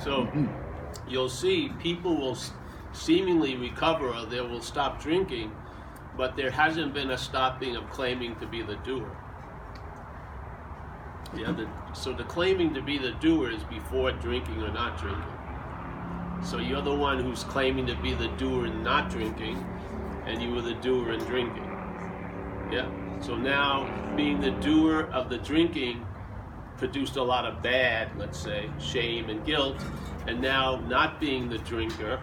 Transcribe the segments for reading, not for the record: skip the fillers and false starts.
So you'll see people will seemingly recover, or they will stop drinking, but there hasn't been a stopping of claiming to be the doer. Yeah, so the claiming to be the doer is before drinking or not drinking. So you're the one who's claiming to be the doer and not drinking, and you were the doer and drinking. Yeah. So now being the doer of the drinking produced a lot of bad, let's say, shame and guilt, and now not being the drinker,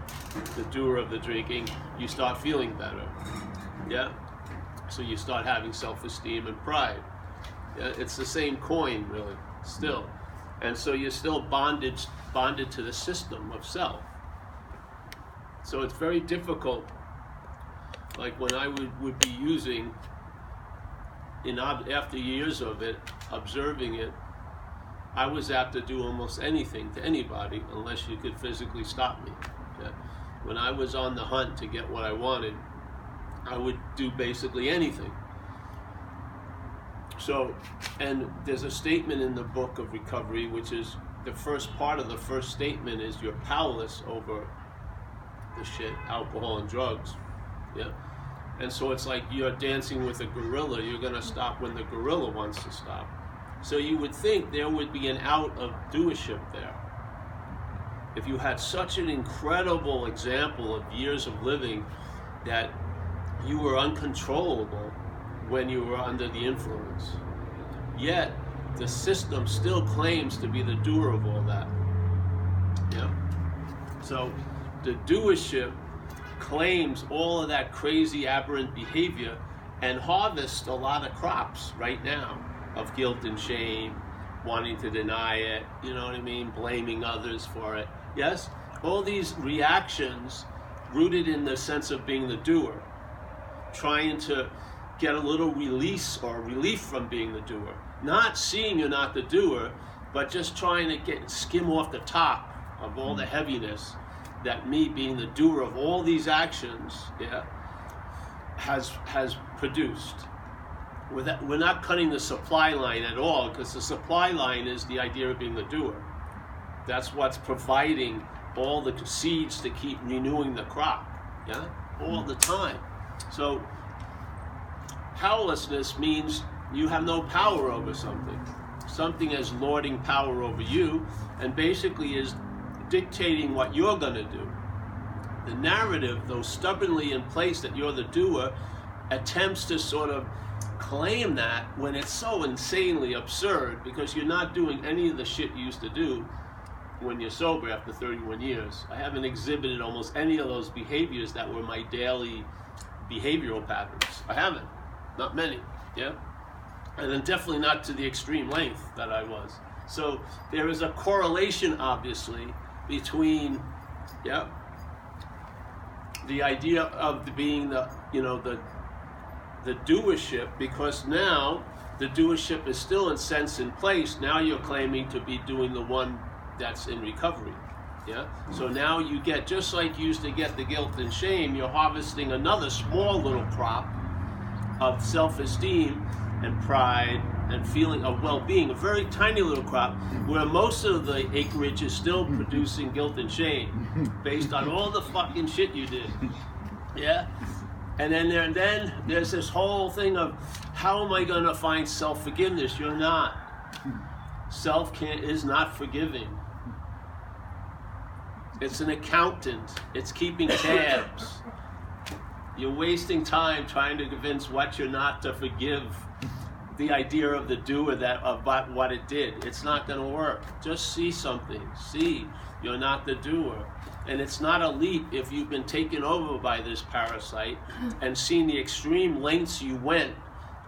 the doer of the drinking, you start feeling better. Yeah. So you start having self-esteem and pride. Yeah? It's the same coin, really, still. And so you're still bonded to the system of self. So it's very difficult. Like when I would be using, after years of it, observing it, I was apt to do almost anything to anybody unless you could physically stop me. Yeah? When I was on the hunt to get what I wanted, I would do basically anything. So, and there's a statement in the book of recovery, which is the first part of the first statement is you're powerless over the shit, alcohol and drugs. Yeah. And so it's like you're dancing with a gorilla. You're going to stop when the gorilla wants to stop. So you would think there would be an out of doership there. If you had such an incredible example of years of living that you were uncontrollable when you were under the influence. Yet, the system still claims to be the doer of all that. Yeah? So, the doership claims all of that crazy aberrant behavior and harvests a lot of crops right now of guilt and shame, wanting to deny it, you know what I mean, blaming others for it. Yes? All these reactions rooted in the sense of being the doer, trying to get a little release or relief from being the doer. Not seeing you're not the doer, but just trying to skim off the top of all the heaviness that me being the doer of all these actions, yeah, has produced. We're not cutting the supply line at all, because the supply line is the idea of being the doer. That's what's providing all the seeds to keep renewing the crop, yeah, all the time. So powerlessness means you have no power over something. Something is lording power over you and basically is dictating what you're going to do. The narrative, though stubbornly in place that you're the doer, attempts to sort of claim that when it's so insanely absurd, because you're not doing any of the shit you used to do when you're sober after 31 years. I haven't exhibited almost any of those behaviors that were my daily behavioral patterns. I haven't. Not many, yeah? And then definitely not to the extreme length that I was. So there is a correlation, obviously, between, yeah, the idea of being the, you know, the doership, because now the doership is still in sense in place. Now you're claiming to be doing the one that's in recovery, yeah? So now you get, just like you used to get the guilt and shame, you're harvesting another small little crop of self-esteem and pride and feeling of well-being, a very tiny little crop, where most of the acreage is still producing guilt and shame based on all the fucking shit you did. Yeah? And then there's this whole thing of, how am I going to find self-forgiveness? You're not. Self is not forgiving. It's an accountant. It's keeping tabs. You're wasting time trying to convince what you're not to forgive the idea of the doer that about what it did. It's not going to work. Just see something. See, you're not the doer. And it's not a leap if you've been taken over by this parasite and seen the extreme lengths you went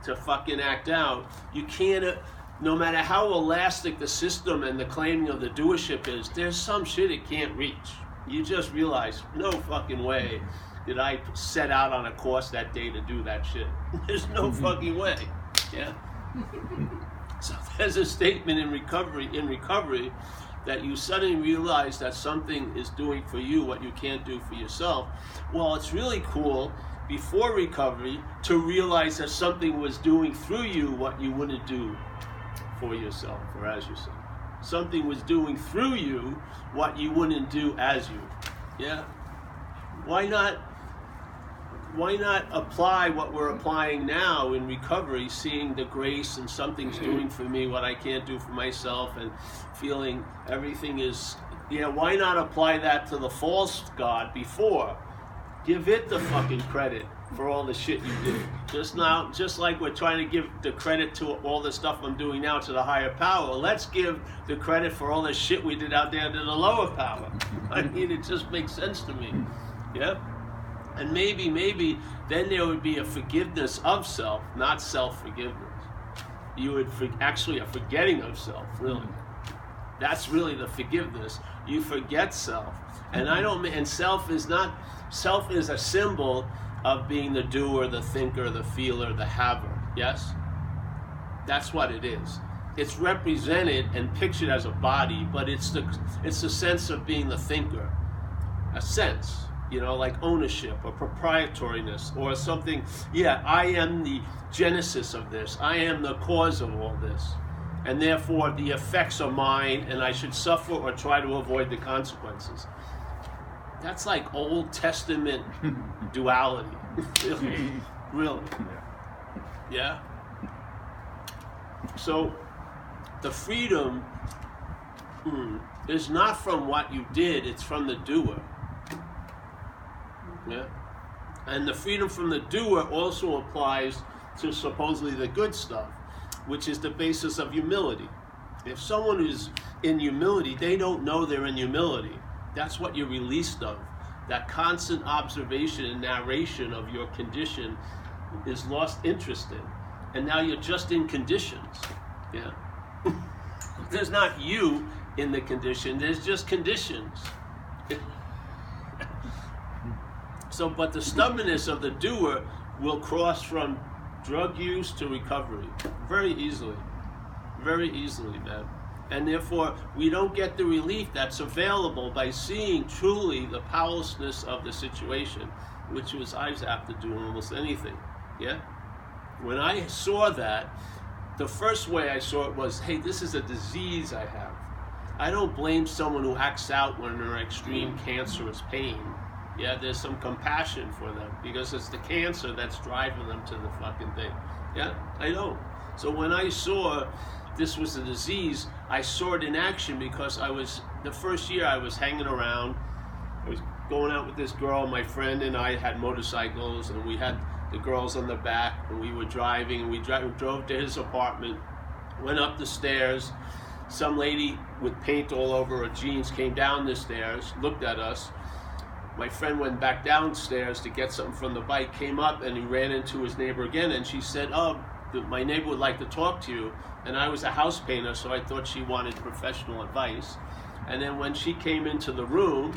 to fucking act out. You can't, no matter how elastic the system and the claiming of the doership is, there's some shit it can't reach. You just realize, no fucking way did I set out on a course that day to do that shit. There's no fucking way. Yeah. So there's a statement in recovery that you suddenly realize that something is doing for you what you can't do for yourself. Well, it's really cool before recovery to realize that something was doing through you what you wouldn't do for yourself or as yourself. something was doing through you what you wouldn't do as you. Yeah? Why not apply what we're applying now in recovery, seeing the grace and something's doing for me what I can't do for myself, and feeling everything is, why not apply that to the false God before? Give it the fucking credit for all the shit you did. Just like we're trying to give the credit to all the stuff I'm doing now to the higher power, let's give the credit for all the shit we did out there to the lower power. I mean, it just makes sense to me. Yeah? And maybe then there would be a forgiveness of self, not self-forgiveness. You would actually a forgetting of self, really. That's really the forgiveness. You forget self. And self is a symbol of being the doer, the thinker, the feeler, the haver. Yes? That's what it is. It's represented and pictured as a body, but it's the sense of being the thinker. A sense. Like ownership or proprietoriness or something. Yeah, I am the genesis of this. I am the cause of all this. And therefore, the effects are mine, and I should suffer or try to avoid the consequences. That's like Old Testament duality. Really. Yeah? So, the freedom is not from what you did, it's from the doer. Yeah, and the freedom from the doer also applies to supposedly the good stuff, which is the basis of humility. If someone is in humility, they don't know they're in humility. That's what you're released of. That constant observation and narration of your condition is lost interest in. And now you're just in conditions. Yeah. There's not you in the condition, there's just conditions. So, but the stubbornness of the doer will cross from drug use to recovery very easily, man. And therefore, we don't get the relief that's available by seeing truly the powerlessness of the situation, which was I was apt to do almost anything. Yeah. When I saw that, the first way I saw it was, hey, this is a disease I have. I don't blame someone who acts out when they're in extreme cancerous pain. Yeah, there's some compassion for them because it's the cancer that's driving them to the fucking thing. Yeah, I don't. So when I saw this was a disease, I saw it in action because the first year I was hanging around. I was going out with this girl, my friend and I had motorcycles, and we had the girls on the back, and we were driving, and we drove to his apartment, went up the stairs. Some lady with paint all over her jeans came down the stairs, looked at us. My friend went back downstairs to get something from the bike, came up, and he ran into his neighbor again, and she said, my neighbor would like to talk to you. And I was a house painter, so I thought she wanted professional advice. And then when she came into the room,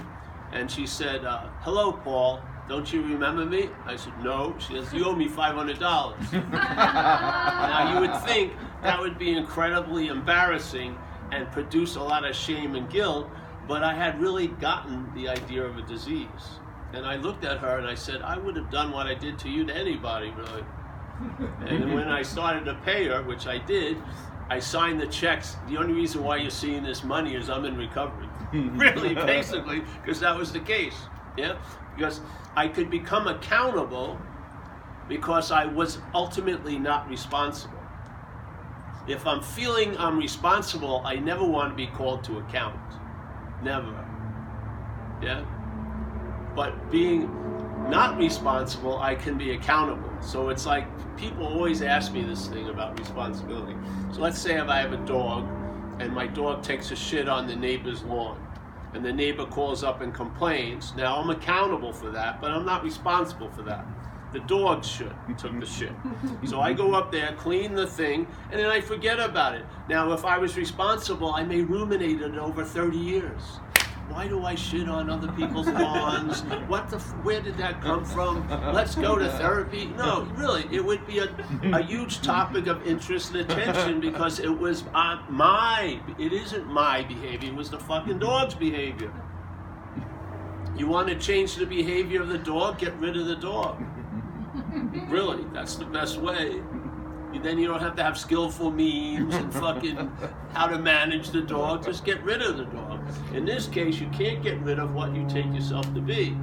and she said, hello, Paul, don't you remember me? I said, no. She says, you owe me $500. Now, you would think that would be incredibly embarrassing and produce a lot of shame and guilt, but I had really gotten the idea of a disease. And I looked at her and I said, I would have done what I did to you to anybody, really. And when I started to pay her, which I did, I signed the checks. The only reason why you're seeing this money is I'm in recovery. Really, basically, because that was the case. Yeah? Because I could become accountable because I was ultimately not responsible. If I'm feeling I'm responsible, I never want to be called to account. Never. Yeah? But being not responsible, I can be accountable. So it's like, people always ask me this thing about responsibility. So let's say if I have a dog, and my dog takes a shit on the neighbor's lawn, and the neighbor calls up and complains. Now I'm accountable for that, but I'm not responsible for that. The dog took the shit. So I go up there, clean the thing, and then I forget about it. Now if I was responsible, I may ruminate it over 30 years. Why do I shit on other people's lawns? Where did that come from? Let's go to therapy. No, really, it would be a huge topic of interest and attention because it was it isn't my behavior, it was the fucking dog's behavior. You want to change the behavior of the dog? Get rid of the dog. Really, that's the best way. Then you don't have to have skillful means and fucking how to manage the dog. Just get rid of the dog. In this case, you can't get rid of what you take yourself to be.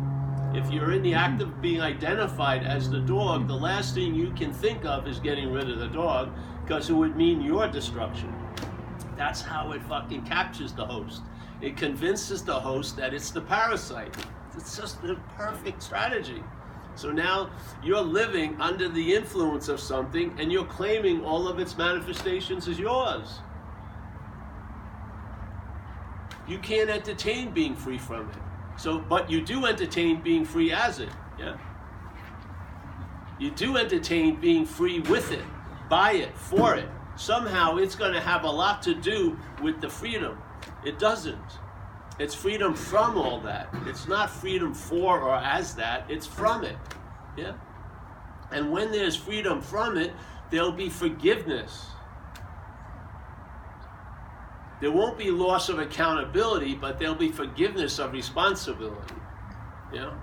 If you're in the act of being identified as the dog, the last thing you can think of is getting rid of the dog, because it would mean your destruction. That's how it fucking captures the host. It convinces the host that it's the parasite. It's just the perfect strategy. So now you're living under the influence of something and you're claiming all of its manifestations as yours. You can't entertain being free from it. So, but you do entertain being free as it, yeah? You do entertain being free with it, by it, for it. Somehow it's going to have a lot to do with the freedom. It doesn't. It's freedom from all that. It's not freedom for or as that, it's from it, yeah? And when there's freedom from it, there'll be forgiveness. There won't be loss of accountability, but there'll be forgiveness of responsibility. Yeah?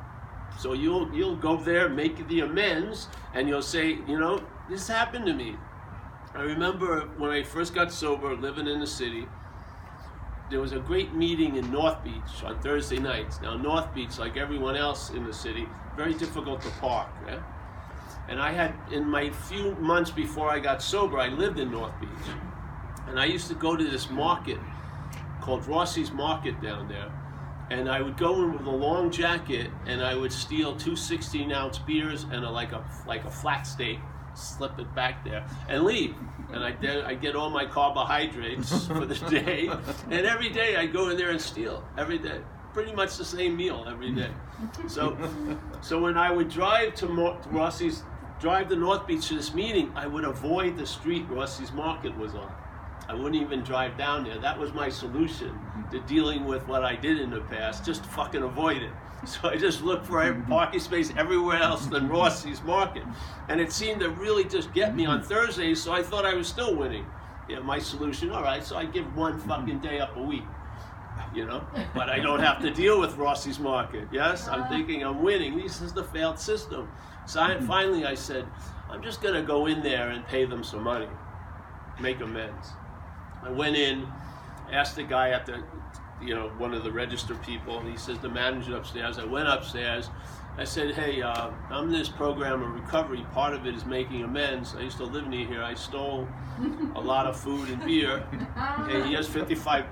So you'll go there, make the amends, and you'll say, you know, this happened to me. I remember when I first got sober, living in the city, there was a great meeting in North Beach on Thursday nights. Now, North Beach, like everyone else in the city, very difficult to park. Yeah? And I had, in my few months before I got sober, I lived in North Beach. And I used to go to this market called Rossi's Market down there. And I would go in with a long jacket and I would steal 2 16-ounce beers and like a flat steak, slip it back there, and leave. And I get all my carbohydrates for the day. And every day I go in there and steal, every day. Pretty much the same meal every day. So when I would drive to North Beach to this meeting, I would avoid the street Rossi's Market was on. I wouldn't even drive down there. That was my solution to dealing with what I did in the past, just fucking avoid it. So I just looked for a parking space everywhere else than Rossi's Market. And it seemed to really just get me on Thursdays, so I thought I was still winning. Yeah, my solution, all right, so I give one fucking day up a week, you know? But I don't have to deal with Rossi's Market, yes? I'm thinking I'm winning. This is the failed system. So finally I said, I'm just gonna go in there and pay them some money, make amends. I went in, asked the guy at the, one of the register people, and he says, the manager upstairs. I went upstairs. I said, hey, I'm in this program of recovery. Part of it is making amends. I used to live near here. I stole a lot of food and beer. Hey, here's $55.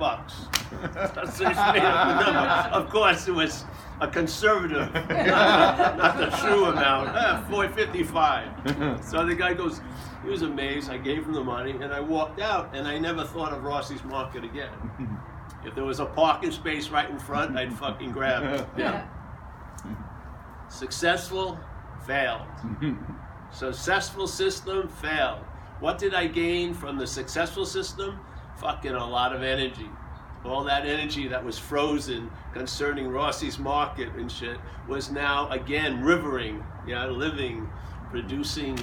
That's made up the number. Of course, it was a conservative, not the true amount. $4.55. So the guy goes, he was amazed. I gave him the money, and I walked out, and I never thought of Rossi's Market again. If there was a parking space right in front, I'd fucking grab it. Yeah. Successful, failed. Successful system, failed. What did I gain from the successful system? Fucking a lot of energy. All that energy that was frozen concerning Rossi's Market and shit was now again rivering, living, producing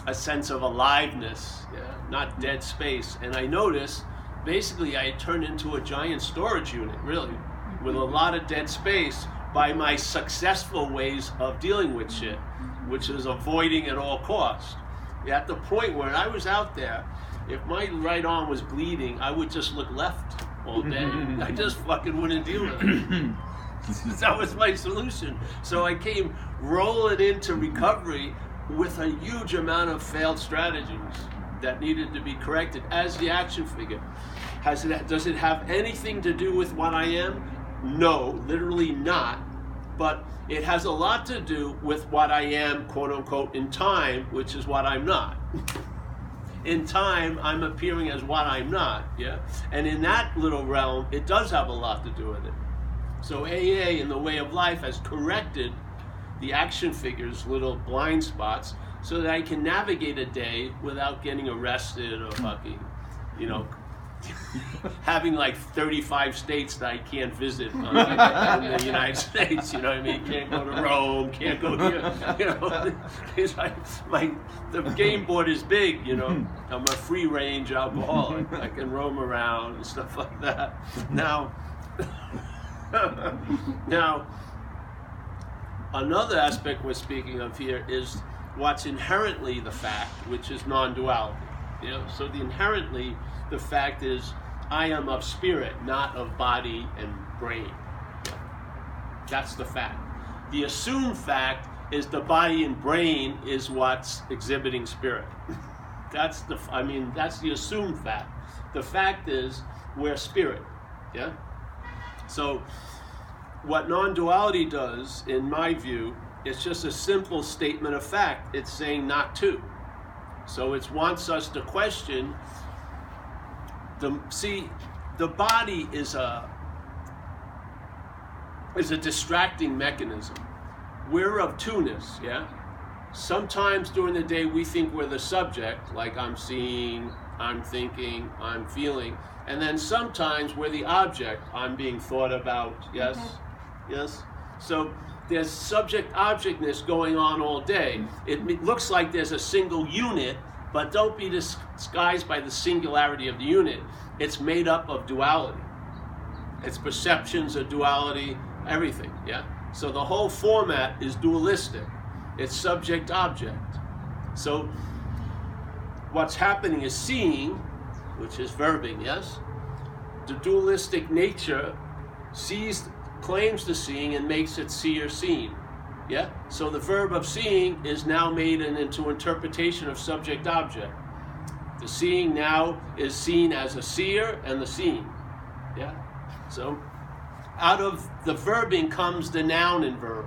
a sense of aliveness, not dead space. And I noticed, basically, I had turned into a giant storage unit, really, with a lot of dead space by my successful ways of dealing with shit, which is avoiding at all costs. At the point where I was out there, if my right arm was bleeding, I would just look left all day. I just fucking wouldn't deal with it. That was my solution. So I came rolling into recovery with a huge amount of failed strategies that needed to be corrected as the action figure. Does it have anything to do with what I am? No, literally not. But it has a lot to do with what I am, quote unquote, in time, which is what I'm not. In time, I'm appearing as what I'm not, yeah? And in that little realm, it does have a lot to do with it. So AA, in the way of life, has corrected the action figure's little blind spots so that I can navigate a day without getting arrested or fucking, having like 35 states that I can't visit in the United States, you know what I mean? Can't go to Rome, can't go here, It's like, the game board is big, I'm a free range alcoholic. I can roam around and stuff like that. Now, another aspect we're speaking of here is what's inherently the fact, which is non-duality. So inherently the fact is I am of spirit, not of body and brain. That's the fact. The assumed fact is the body and brain is what's exhibiting spirit. That's the assumed fact. The fact is we're spirit. Yeah? So what non-duality does, in my view, is just a simple statement of fact. It's saying not to. So it wants us to question the body is a distracting mechanism. We're of two-ness, yeah? Sometimes during the day we think we're the subject, like I'm seeing, I'm thinking, I'm feeling, and then sometimes we're the object, I'm being thought about, yes? Mm-hmm. Yes? So there's subject-objectness going on all day. It looks like there's a single unit, but don't be disguised by the singularity of the unit. It's made up of duality. Its perceptions of duality, everything, yeah? So the whole format is dualistic. It's subject-object. So what's happening is seeing, which is verbing, yes? The dualistic nature claims the seeing and makes it see or seen. Yeah? So the verb of seeing is now made into interpretation of subject-object. The seeing now is seen as a seer and the seen. Yeah? So out of the verbing comes the noun and verb.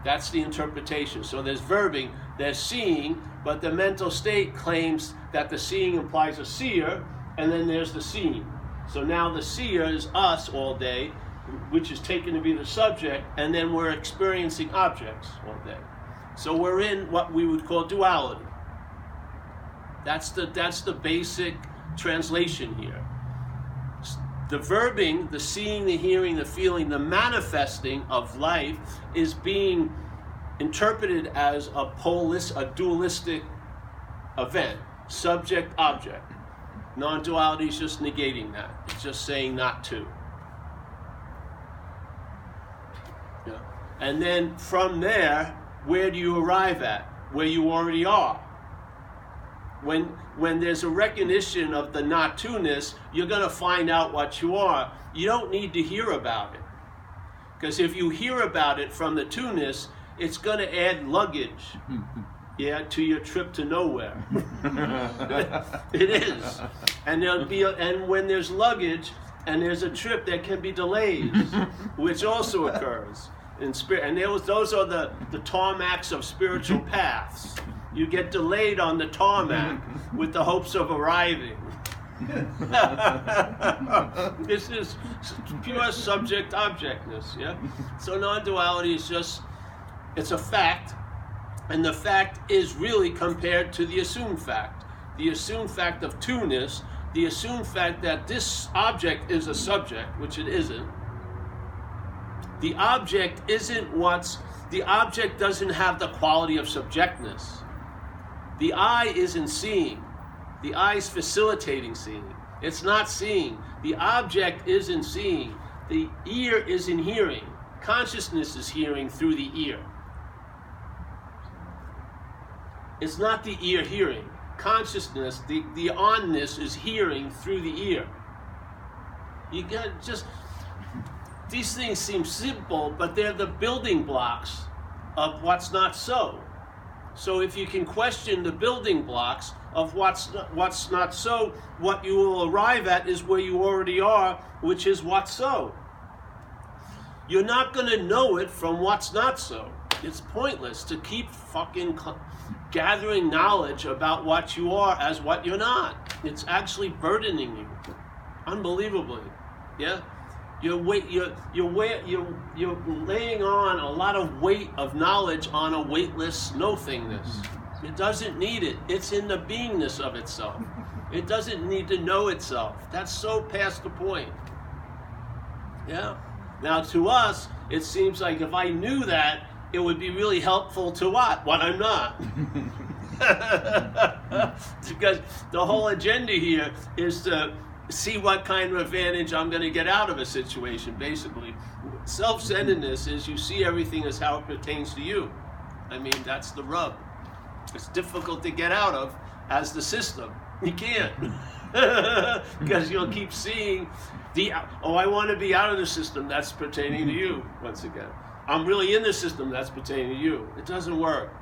That's the interpretation. So there's verbing, there's seeing, but the mental state claims that the seeing implies a seer, and then there's the seen. So now the seer is us all day, which is taken to be the subject, and then we're experiencing objects all day. So we're in what we would call duality. That's the basic translation here. The verbing, the seeing, the hearing, the feeling, the manifesting of life is being interpreted as a dualistic event, subject-object. Non-duality is just negating that. It's just saying not to. Yeah. And then from there, where do you arrive at? Where you already are. When there's a recognition of the not to-ness, you're going to find out what you are. You don't need to hear about it. Because if you hear about it from the to-ness, it's going to add luggage to your trip to nowhere. It is. And when there's luggage and there's a trip, there can be delays, which also occurs in spirit. And those are the tarmacs of spiritual paths. You get delayed on the tarmac with the hopes of arriving. This is pure subject-objectness, yeah? So non-duality is just, it's a fact, and the fact is really compared to the assumed fact. The assumed fact of two-ness, the assumed fact that this object is a subject, which it isn't. The object doesn't have the quality of subjectness. The eye isn't seeing. The eye is facilitating seeing. It's not seeing. The object isn't seeing. The ear isn't hearing. Consciousness is hearing through the ear. It's not the ear hearing. Consciousness, the onness is hearing through the ear. You got just, these things seem simple, but they're the building blocks of what's not so. So if you can question the building blocks of what's not so, what you will arrive at is where you already are, which is what's so. You're not going to know it from what's not so. It's pointless to keep fucking gathering knowledge about what you are as what you're not. It's actually burdening you, unbelievably. Yeah. You're laying on a lot of weight of knowledge on a weightless no-thingness. It doesn't need it. It's in the beingness of itself. It doesn't need to know itself. That's so past the point. Yeah. Now to us, it seems like if I knew that, it would be really helpful to what I'm not. Because the whole agenda here is to see what kind of advantage I'm going to get out of a situation, basically. Self-centeredness is you see everything as how it pertains to you. I mean, that's the rub. It's difficult to get out of as the system. You can't. Because you'll keep seeing I want to be out of the system, that's pertaining to you, once again. I'm really in the system, that's pertaining to you. It doesn't work.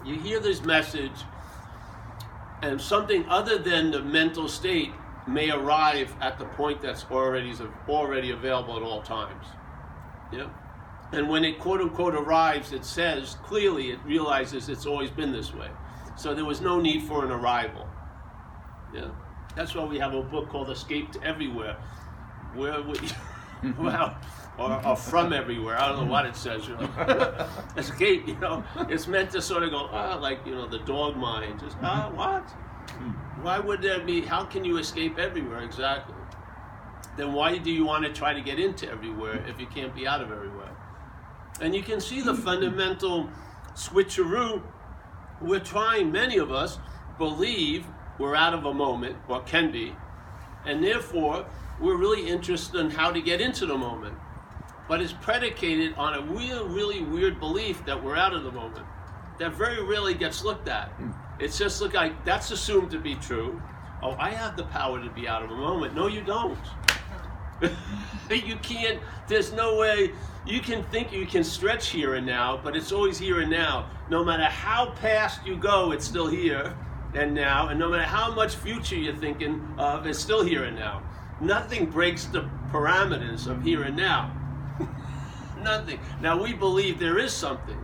You hear this message, and something other than the mental state may arrive at the point that's already available at all times. Yeah? And when it quote-unquote arrives, it says, clearly it realizes it's always been this way. So there was no need for an arrival. Yeah? That's why we have a book called Escape to Everywhere, where we, well, or from everywhere. I don't know what it says. You know. Escape, you know, it's meant to sort of go, like, you know, the dog mind. Just, what? Why would there be, how can you escape everywhere? Exactly. Then why do you want to try to get into everywhere if you can't be out of everywhere? And you can see the fundamental switcheroo. We're trying, many of us believe we're out of a moment, or can be, and therefore we're really interested in how to get into the moment. But it's predicated on a really weird belief that we're out of the moment, that very rarely gets looked at. It's just like, that's assumed to be true. Oh, I have the power to be out of a moment. No, you don't. You can't, there's no way, you can think you can stretch here and now, but it's always here and now. No matter how past you go, it's still here and now, and no matter how much future you're thinking of, it's still here and now. Nothing breaks the parameters of here and now. Nothing. Now we believe there is something.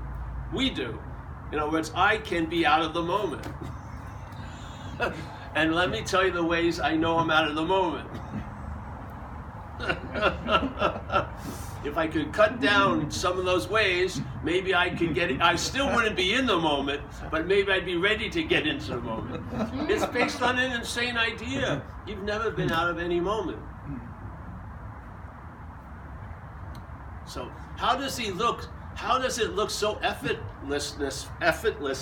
We do. In other words, I can be out of the moment. And let me tell you the ways I know I'm out of the moment. If I could cut down some of those ways, maybe I could get it. I still wouldn't be in the moment, but maybe I'd be ready to get into the moment. It's based on an insane idea. You've never been out of any moment. So how does he look? How does it look so effortless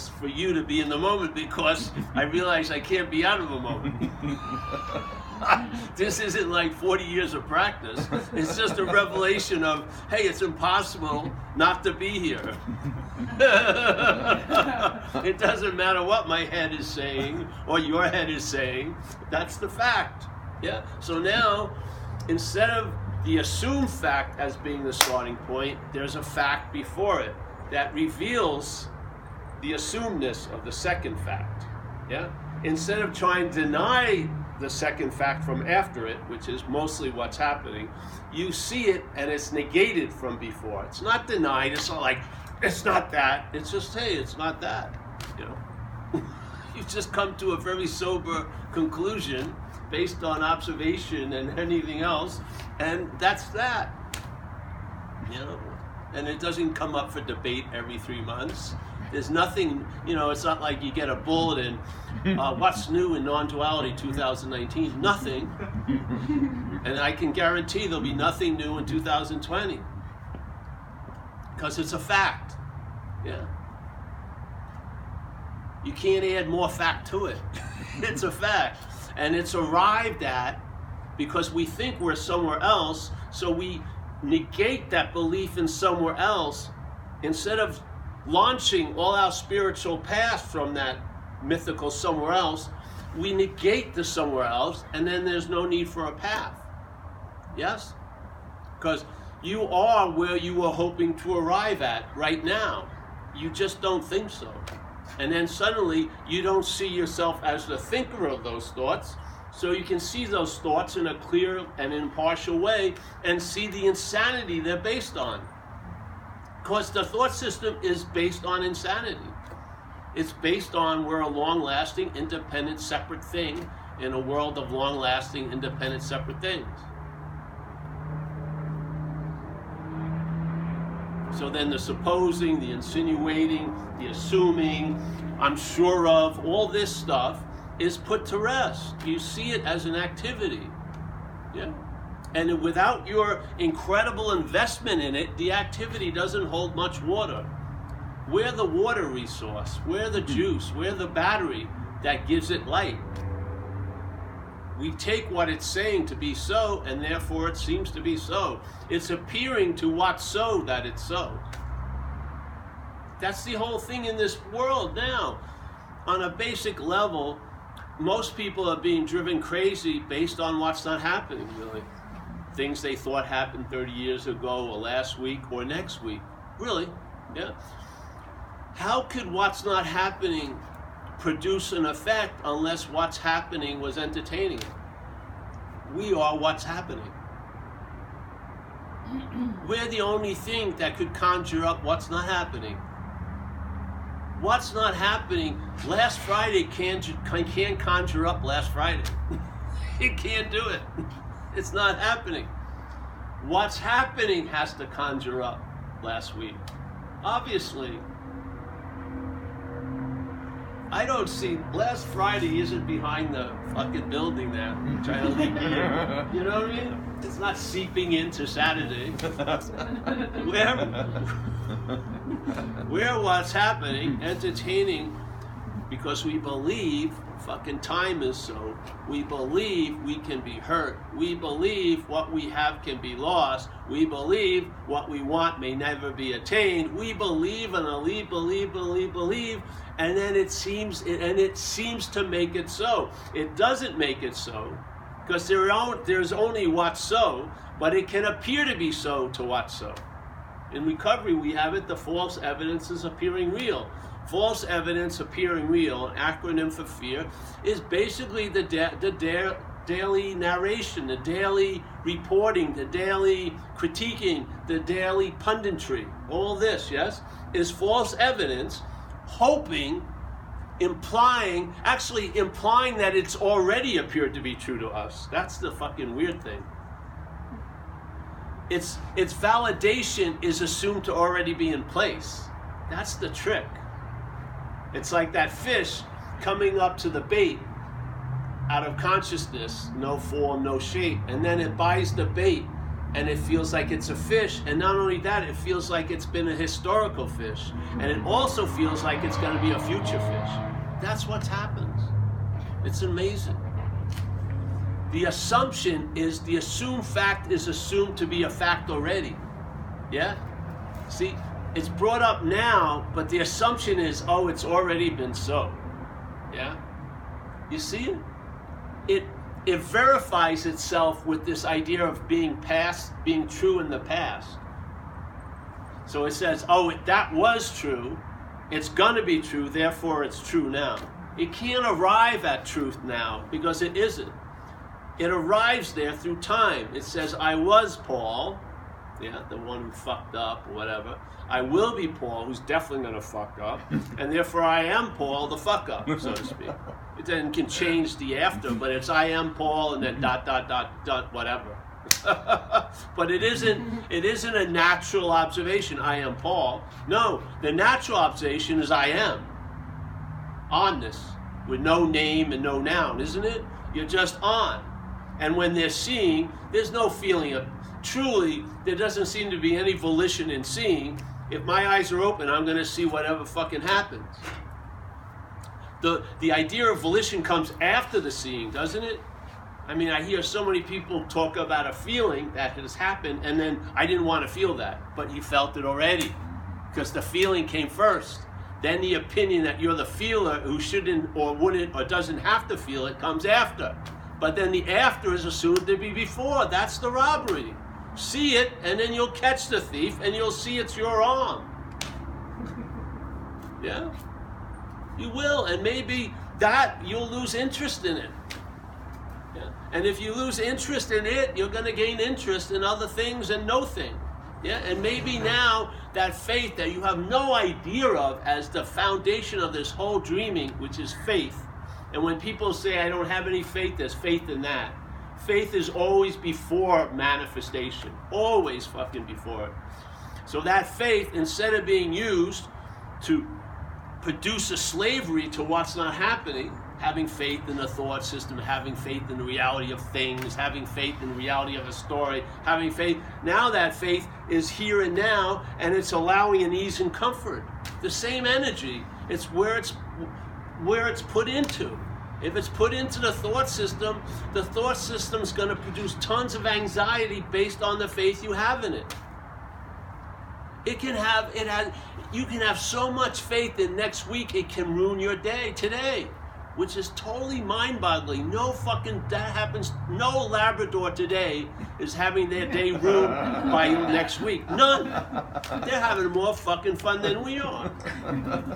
for you to be in the moment? Because I realize I can't be out of a moment. This isn't like 40 years of practice. It's just a revelation of, hey, it's impossible not to be here. It doesn't matter what my head is saying or your head is saying. That's the fact. Yeah. So now, instead of the assumed fact as being the starting point, there's a fact before it that reveals the assumedness of the second fact. Yeah? Instead of trying to deny the second fact from after it, which is mostly what's happening, you see it and it's negated from before. It's not denied, it's not like, it's not that. It's just, hey, it's not that. You know? You just come to a very sober conclusion based on observation and anything else, and that's that. You know? And it doesn't come up for debate every 3 months. There's nothing, you know, it's not like you get a bulletin, what's new in non-duality 2019? Nothing. And I can guarantee there'll be nothing new in 2020. Because it's a fact. Yeah. You can't add more fact to it. It's a fact. And it's arrived at because we think we're somewhere else, so we negate that belief in somewhere else instead of launching all our spiritual path from that mythical somewhere else. We negate the somewhere else, and then there's no need for a path. Yes? Because you are where you were hoping to arrive at right now. You just don't think so. And then suddenly you don't see yourself as the thinker of those thoughts, so you can see those thoughts in a clear and impartial way and see the insanity they're based on. Because the thought system is based on insanity. It's based on we're a long-lasting, independent, separate thing in a world of long-lasting, independent, separate things. So then the supposing, the insinuating, the assuming, I'm sure of, all this stuff is put to rest. You see it as an activity. Yeah. And without your incredible investment in it, the activity doesn't hold much water. We're the water resource. We're the juice. We're the battery that gives it light. We take what it's saying to be so, and therefore it seems to be so. It's appearing to what's so that it's so. That's the whole thing in this world now. On a basic level, most people are being driven crazy based on what's not happening, really. Things they thought happened 30 years ago or last week or next week. Really, yeah. How could what's not happening produce an effect unless what's happening was entertaining? We are what's happening. We're the only thing that could conjure up what's not happening. What's not happening, last Friday can't conjure up last Friday. It can't do it. It's not happening. What's happening has to conjure up last week. Obviously, I don't see, last Friday isn't behind the fucking building there, trying to leak in. You know what I mean? It's not seeping into Saturday. We're what's happening, entertaining, because we believe fucking time is so. We believe we can be hurt. We believe what we have can be lost. We believe what we want may never be attained. We believe and believe, and then it seems to make it so. It doesn't make it so, because there's only what's so, but it can appear to be so to what's so. In recovery, we have it, the false evidence is appearing real. False evidence appearing real, an acronym for fear, is basically the daily narration, the daily reporting, the daily critiquing, the daily punditry. All this, yes, is false evidence, implying that it's already appeared to be true to us. That's the fucking weird thing. Its validation is assumed to already be in place. That's the trick. It's like that fish coming up to the bait out of consciousness, no form, no shape, and then it buys the bait and it feels like it's a fish, and not only that, it feels like it's been a historical fish, and it also feels like it's going to be a future fish. That's what happens. It's amazing. The assumption is, the assumed fact is assumed to be a fact already. Yeah? See, it's brought up now, but the assumption is, oh, it's already been so. Yeah? You see it? It verifies itself with this idea of being true in the past. So it says, oh, that was true, it's going to be true, therefore it's true now. It can't arrive at truth now, because it isn't. It arrives there through time. It says, I was Paul, yeah, the one who fucked up or whatever. I will be Paul, who's definitely going to fuck up, and therefore I am Paul, the fuck up, so to speak. It then can change the after, but it's I am Paul and then ... whatever. But it isn't a natural observation, I am Paul. No, the natural observation is I am. Onness, with no name and no noun, isn't it? You're just on. And when they're seeing, there's no feeling of, truly, there doesn't seem to be any volition in seeing. If my eyes are open, I'm going to see whatever fucking happens. The idea of volition comes after the seeing, doesn't it? I mean, I hear so many people talk about a feeling that has happened, and then I didn't want to feel that, but you felt it already, because the feeling came first. Then the opinion that you're the feeler who shouldn't or wouldn't or doesn't have to feel it comes after. But then the after is assumed to be before. That's the robbery. See it, and then you'll catch the thief, and you'll see it's your arm. Yeah? You will, and maybe that you'll lose interest in it. Yeah? And if you lose interest in it, you're going to gain interest in other things and no thing. Yeah? And maybe now that faith that you have no idea of as the foundation of this whole dreaming, which is faith. And when people say, I don't have any faith, there's faith in that. Faith is always before manifestation. Always fucking before it. So that faith, instead of being used to produce a slavery to what's not happening, having faith in the thought system, having faith in the reality of things, having faith in the reality of a story, having faith, now that faith is here and now, and it's allowing an ease and comfort. The same energy, it's where it's put into. If it's put into the thought system's going to produce tons of anxiety based on the faith you have in it. You can have so much faith that next week it can ruin your day today, which is totally mind-boggling. No Labrador today is having their day ruined by next week. None. They're having more fucking fun than we are.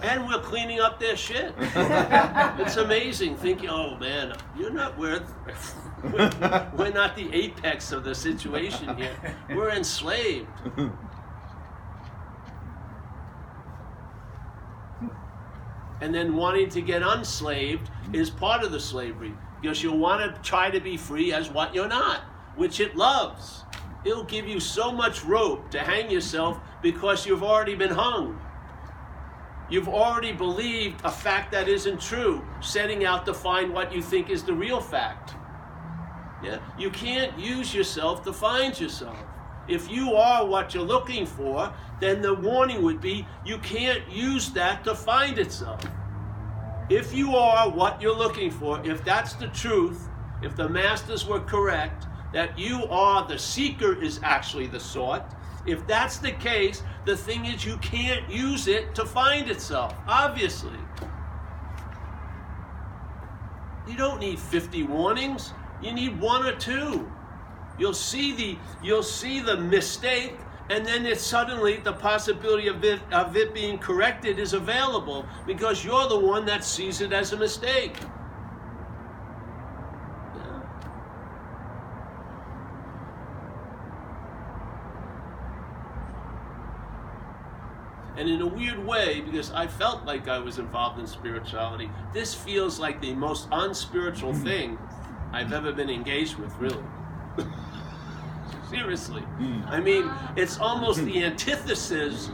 And we're cleaning up their shit. It's amazing thinking, oh man, you're not worth... We're not the apex of the situation here. We're enslaved. And then wanting to get unslaved is part of the slavery, because you'll want to try to be free as what you're not, which it loves. It'll give you so much rope to hang yourself because you've already been hung. You've already believed a fact that isn't true, setting out to find what you think is the real fact. Yeah? You can't use yourself to find yourself. If you are what you're looking for, then the warning would be you can't use that to find itself. If you are what you're looking for, if that's the truth, if the masters were correct, that you are the seeker is actually the sought, if that's the case, the thing is you can't use it to find itself, obviously. You don't need 50 warnings, you need 1 or 2. You'll see the mistake, and then it's suddenly the possibility of it being corrected is available because you're the one that sees it as a mistake. Yeah. And in a weird way, because I felt like I was involved in spirituality, this feels like the most unspiritual thing I've ever been engaged with, really. Seriously. I mean, it's almost the antithesis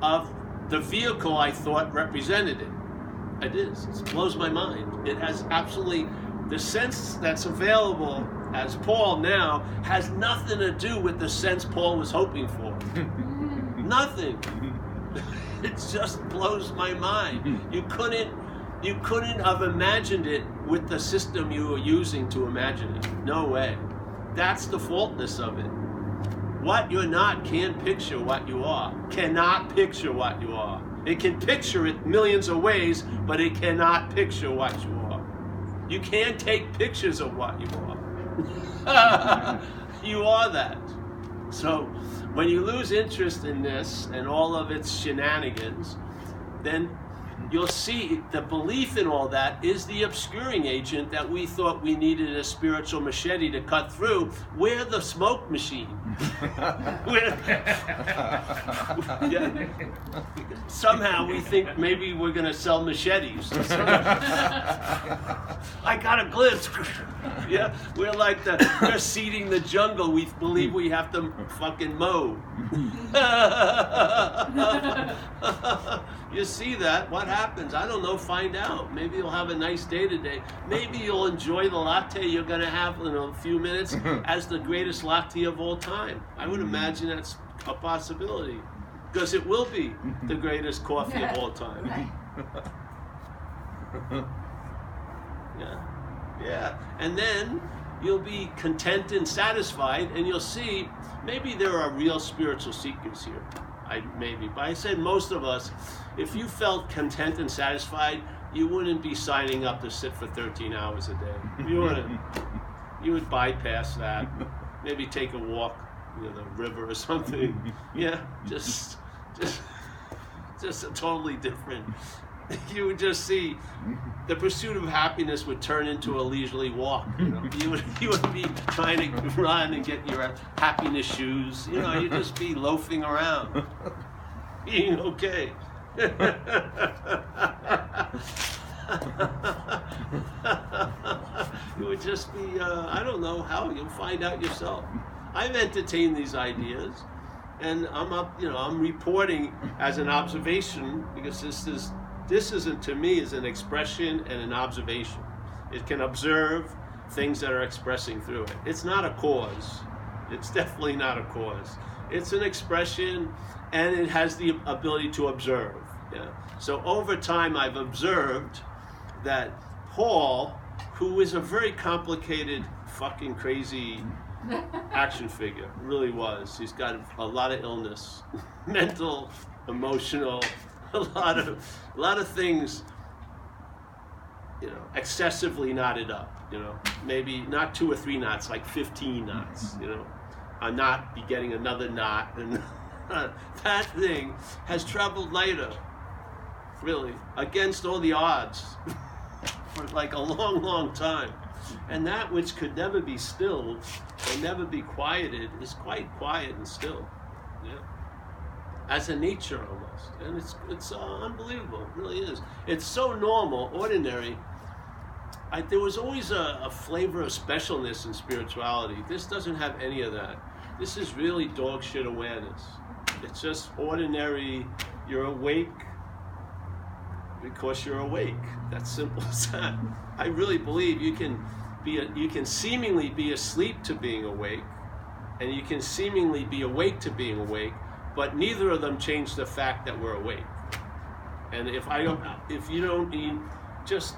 of the vehicle I thought represented it. It is. It blows my mind. It has absolutely, the sense that's available as Paul now has nothing to do with the sense Paul was hoping for. Nothing. It just blows my mind. You couldn't have imagined it with the system you were using to imagine it. No way. That's the faultness of it. What you're not can't picture what you are. Cannot picture what you are. It can picture it millions of ways, but it cannot picture what you are. You can't take pictures of what you are. You are that. So when you lose interest in this and all of its shenanigans, then you'll see the belief in all that is the obscuring agent that we thought we needed a spiritual machete to cut through. We're the smoke machine. Yeah. Somehow we think maybe we're going to sell machetes. I got a glimpse. Yeah, we're seeding the jungle. We believe we have to fucking mow. You see that? What happens? I don't know. Find out. Maybe you'll have a nice day today. Maybe you'll enjoy the latte you're going to have in a few minutes as the greatest latte of all time. I would imagine that's a possibility. Because it will be the greatest coffee of all time. Yeah. Yeah. And then you'll be content and satisfied, and you'll see maybe there are real spiritual seekers here. But I said most of us, if you felt content and satisfied, you wouldn't be signing up to sit for 13 hours a day. You wouldn't. You would bypass that. Maybe take a walk near the river or something. Yeah, just a totally different. You would just see the pursuit of happiness would turn into a leisurely walk. You would be trying to run and get your happiness shoes. You'd just be loafing around, being okay. It would just be, I don't know how, you'll find out yourself. I've entertained these ideas, and I'm reporting as an observation, because this isn't, to me, is an expression and an observation. It can observe things that are expressing through it. It's not a cause. It's definitely not a cause. It's an expression, and it has the ability to observe. Yeah. So over time, I've observed that Paul, who is a very complicated, fucking crazy action figure, really was. He's got a lot of illness, mental, emotional, a lot of things, excessively knotted up, maybe not 2 or 3 knots, like 15 knots, a knot begetting another knot, and that thing has traveled later, really, against all the odds, for like a long, long time. And that which could never be stilled and never be quieted is quite quiet and still, as a nature almost. And it's unbelievable, it really is. It's so normal, ordinary. There was always a flavor of specialness in spirituality. This doesn't have any of that. This is really dog shit awareness. It's just ordinary. You're awake because you're awake. That's simple as that. I really believe you can seemingly be asleep to being awake, and you can seemingly be awake to being awake, but neither of them change the fact that we're awake. And if you don't need just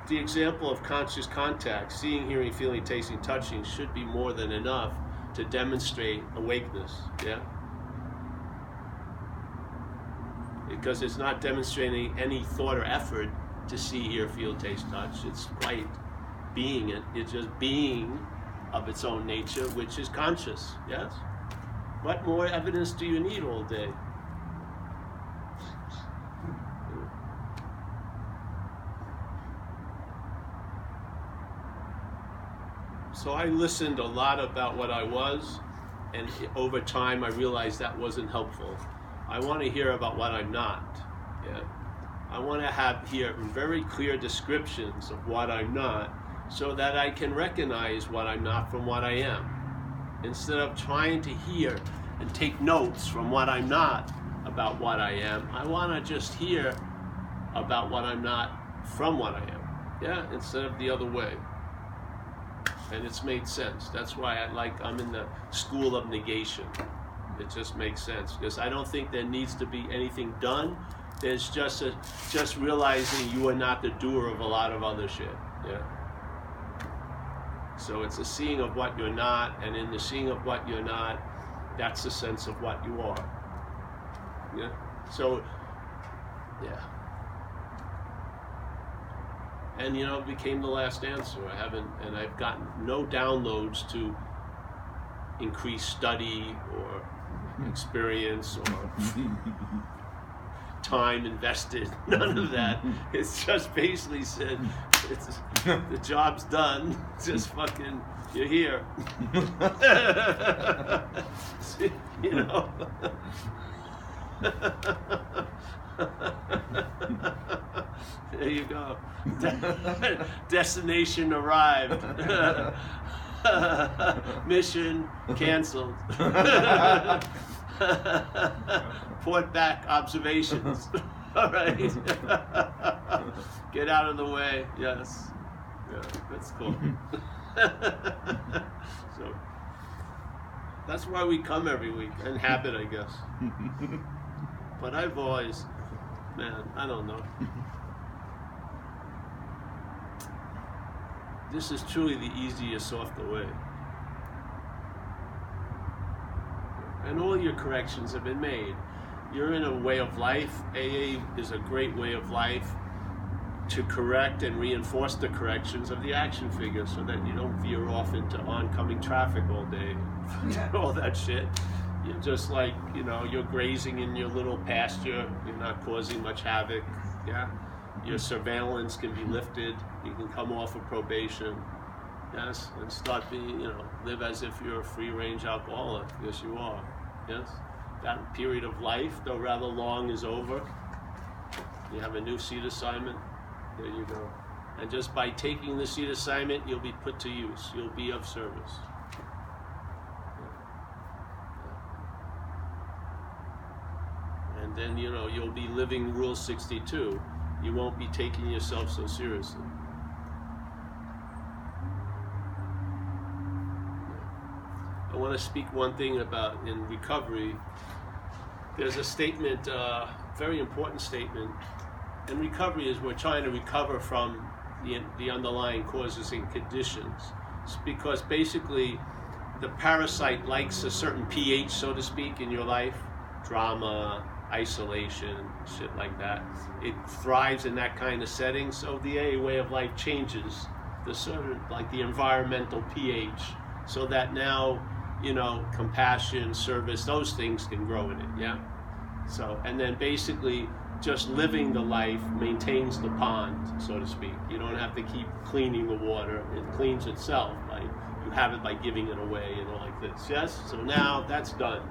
the example of conscious contact, seeing, hearing, feeling, tasting, touching, should be more than enough to demonstrate awakeness, because it's not demonstrating any thought or effort to see, hear, feel, taste, touch. It's quite being it. It's just being of its own nature, which is conscious, yes? What more evidence do you need all day? So I listened a lot about what I was, and over time I realized that wasn't helpful. I want to hear about what I'm not. I want to hear very clear descriptions of what I'm not, so that I can recognize what I'm not from what I am. Instead of trying to hear and take notes from what I'm not about what I am, I want to just hear about what I'm not from what I am. Instead of the other way. And it's made sense. That's why I'm in the School of Negation. It just makes sense, because I don't think there needs to be anything done. There's just realizing you are not the doer of a lot of other shit. So it's a seeing of what you're not, and in the seeing of what you're not, that's the sense of what you are. So, and it became the last answer. I've gotten no downloads to increase study or experience or time invested, none of that. It's just basically said, the job's done, just fucking, you're here. There you go. Destination arrived. Mission canceled. Port back observations. All right. Get out of the way. Yes. Yeah, that's cool. So that's why we come every week. And habit, I guess. But I've always, I don't know. This is truly the easiest, softer way. And all your corrections have been made. You're in a way of life. AA is a great way of life to correct and reinforce the corrections of the action figure, so that you don't veer off into oncoming traffic all day, all that shit. You're just like, you're grazing in your little pasture. You're not causing much havoc. Your surveillance can be lifted. You can come off of probation, yes, and start being, live as if you're a free-range alcoholic. Yes, you are. Yes, that period of life, though rather long, is over. You have a new seat assignment. There you go. And just by taking the seat assignment, you'll be put to use. You'll be of service. And then, you'll be living Rule 62. You won't be taking yourself so seriously. I want to speak one thing about in recovery. There's a statement, very important statement. In recovery is we're trying to recover from the underlying causes and conditions. It's because basically the parasite likes a certain pH, so to speak, in your life, drama, isolation, shit like that. It thrives in that kind of setting, so the AA way of life changes the sort of like the environmental pH, so that now, you know, compassion, service, those things can grow in it, yeah? So, and then basically just living the life maintains the pond, so to speak. You don't have to keep cleaning the water. It cleans itself. You have it by giving it away, you know, like this, yes? So now that's done.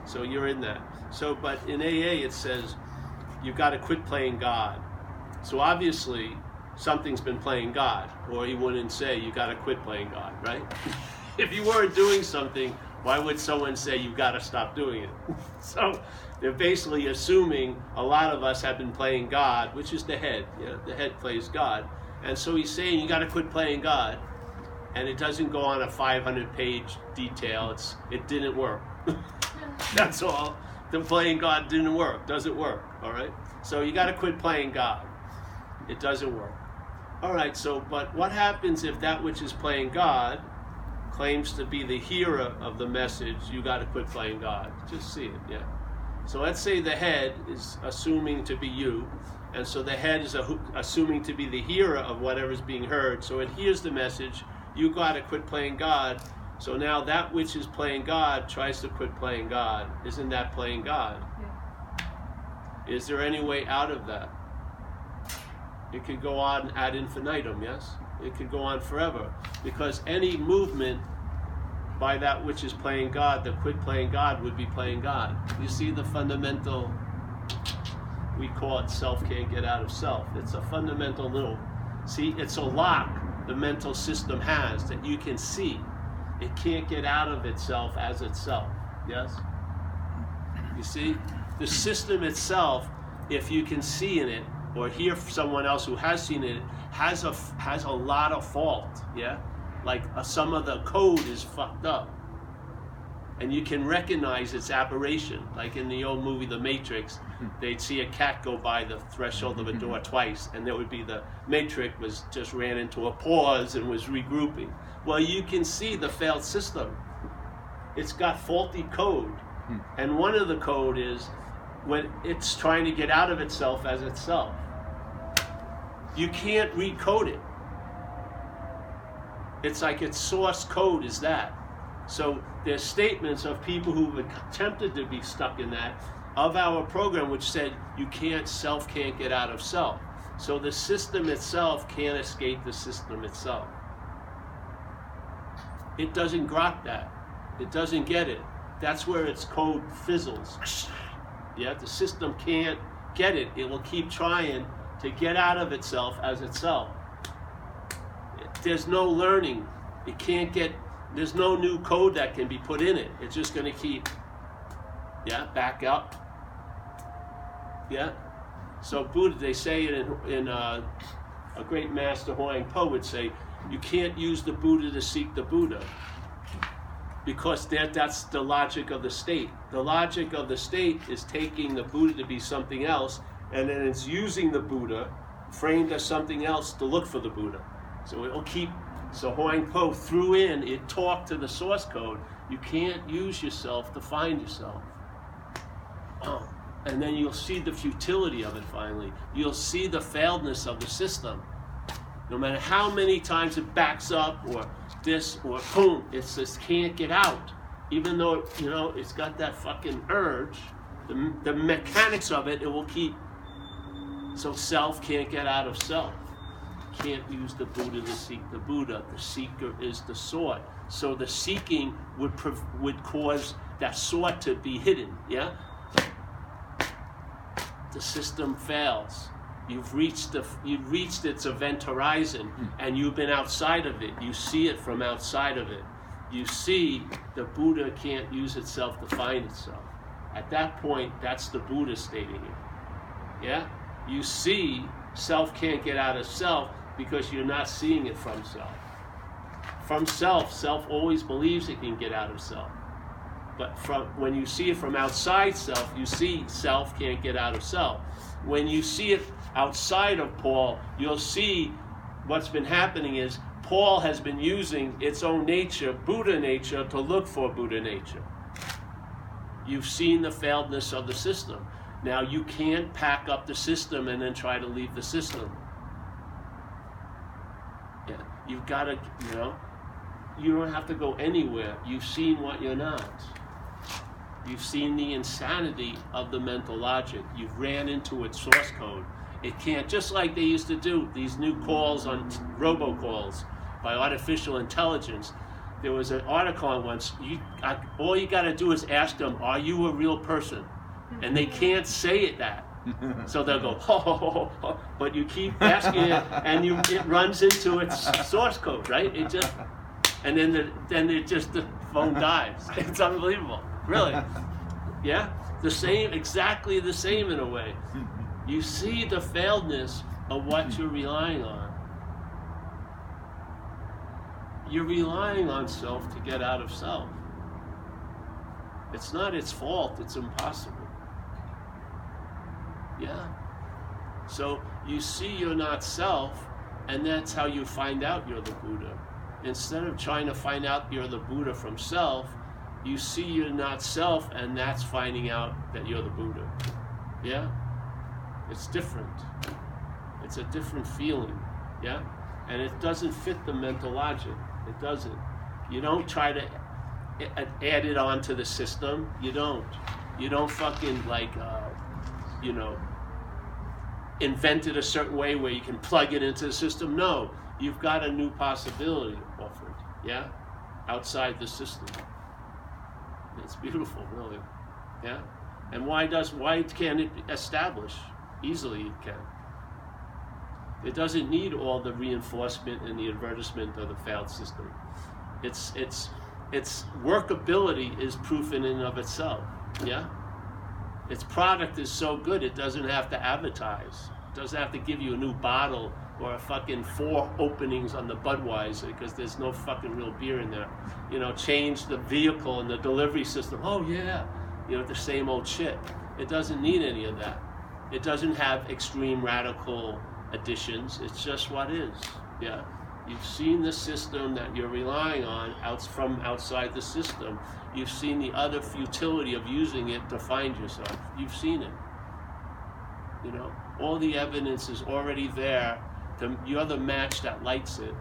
So you're in that. So, but in AA it says, you've got to quit playing God. So obviously, something's been playing God, or he wouldn't say, you got to quit playing God, right? If you weren't doing something, why would someone say you got to stop doing it? So they're basically assuming a lot of us have been playing God, which is the head. Yeah, the head plays God. And so he's saying you got to quit playing God. And it doesn't go on a 500-page detail. It didn't work. That's all. The playing God didn't work. Doesn't work. All right? So you got to quit playing God. It doesn't work. All right, so, but what happens if that which is playing God claims to be the hearer of the message, you got to quit playing God? Just see it, yeah. So let's say the head is assuming to be you, and so the head is assuming to be the hearer of whatever's being heard, so it hears the message, you got to quit playing God. So now that which is playing God tries to quit playing God. Isn't that playing God? Yeah. Is there any way out of that? It could go on ad infinitum, yes? It could go on forever. Because any movement by that which is playing God, that quit playing God, would be playing God. You see the fundamental, we call it self can't get out of self. It's a fundamental little, see, it's a lock the mental system has that you can see. It can't get out of itself as itself, yes? You see? The system itself, if you can see in it, or hear someone else who has seen it, has a lot of fault, yeah? Like some of the code is fucked up. And you can recognize its aberration. Like in the old movie The Matrix, they'd see a cat go by the threshold of a door twice, and there would be the Matrix just ran into a pause and was regrouping. Well, you can see the failed system. It's got faulty code. And one of the code is when it's trying to get out of itself as itself. You can't recode it. It's like its source code is that. So there's statements of people who've attempted to be stuck in that of our program which said self can't get out of self. So the system itself can't escape the system itself. It doesn't grok that. It doesn't get it. That's where its code fizzles. Yeah, the system can't get it. It will keep trying to get out of itself as itself. There's no learning. It can't get, there's no new code that can be put in it. It's just going to keep, back up. Yeah. So Buddha, they say it in a great master Hawaiian poet would say, you can't use the Buddha to seek the Buddha. Because that's the logic of the state. The logic of the state is taking the Buddha to be something else, and then it's using the Buddha framed as something else to look for the Buddha. So it'll keep, so Hawaiian Po threw in, it talked to the source code. You can't use yourself to find yourself. And then you'll see the futility of it finally. You'll see the failedness of the system. No matter how many times it backs up or this or boom, it just can't get out. Even though, it's got that fucking urge, the mechanics of it, it will keep. So self can't get out of self. Can't use the Buddha to seek the Buddha. The seeker is the sought. So the seeking would cause that sought to be hidden, yeah? The system fails. You've reached its event horizon, and you've been outside of it. You see it from outside of it. You see the Buddha can't use itself to find itself. At that point, that's the Buddha stating it. Yeah? You see self can't get out of self because you're not seeing it from self. From self always believes it can get out of self. But when you see it from outside self, you see self can't get out of self. When you see it outside of Paul, you'll see what's been happening is Paul has been using its own nature, Buddha nature, to look for Buddha nature. You've seen the failedness of the system. Now you can't pack up the system and then try to leave the system. Yeah, you've got to, you don't have to go anywhere. You've seen what you're not. You've seen the insanity of the mental logic. You've ran into its source code. It can't, just like they used to do these new calls on robocalls by artificial intelligence. There was an article on once, all you got to do is ask them, are you a real person? And they can't say it that. So they'll go, ho, ho, ho, ho, ho. But you keep asking it, and it runs into its source code, right? It just, and then the phone dies. It's unbelievable, really. Yeah, exactly the same in a way. You see the failedness of what you're relying on. You're relying on self to get out of self. It's not its fault, it's impossible. Yeah. So you see you're not self, and that's how you find out you're the Buddha. Instead of trying to find out you're the Buddha from self, you see you're not self, and that's finding out that you're the Buddha. Yeah? It's different. It's a different feeling. Yeah? And it doesn't fit the mental logic. It doesn't. You don't try to add it onto the system. You don't. You don't fucking invent it a certain way where you can plug it into the system. No. You've got a new possibility offered. Yeah? Outside the system. It's beautiful, really. Yeah? And why can't it establish? Easily it can. It doesn't need all the reinforcement and the advertisement of the failed system. Its workability is proof in and of itself. Yeah? Its product is so good it doesn't have to advertise. It doesn't have to give you a new bottle or a fucking 4 openings on the Budweiser because there's no fucking real beer in there. Change the vehicle and the delivery system. Oh yeah, the same old shit. It doesn't need any of that. It doesn't have extreme radical additions. It's just what is. Yeah. You've seen the system that you're relying on from outside the system. You've seen the utter futility of using it to find yourself. You've seen it. All the evidence is already there. You're the match that lights it.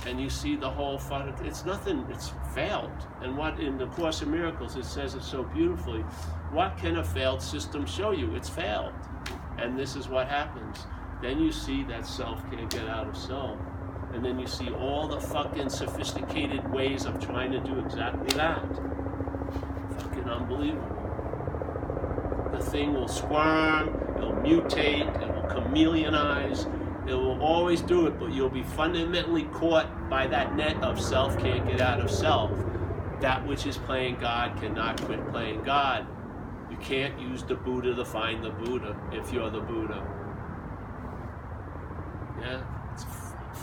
And you see the whole fun. It's nothing, it's failed. And what in the Course in Miracles, it says it so beautifully. What can a failed system show you? It's failed. And this is what happens. Then you see that self can't get out of self. And then you see all the fucking sophisticated ways of trying to do exactly that. Fucking unbelievable. The thing will squirm, it'll mutate, it will chameleonize, it will always do it, but you'll be fundamentally caught by that net of self can't get out of self. That which is playing God cannot quit playing God. You can't use the Buddha to find the Buddha if you're the Buddha. Yeah? It's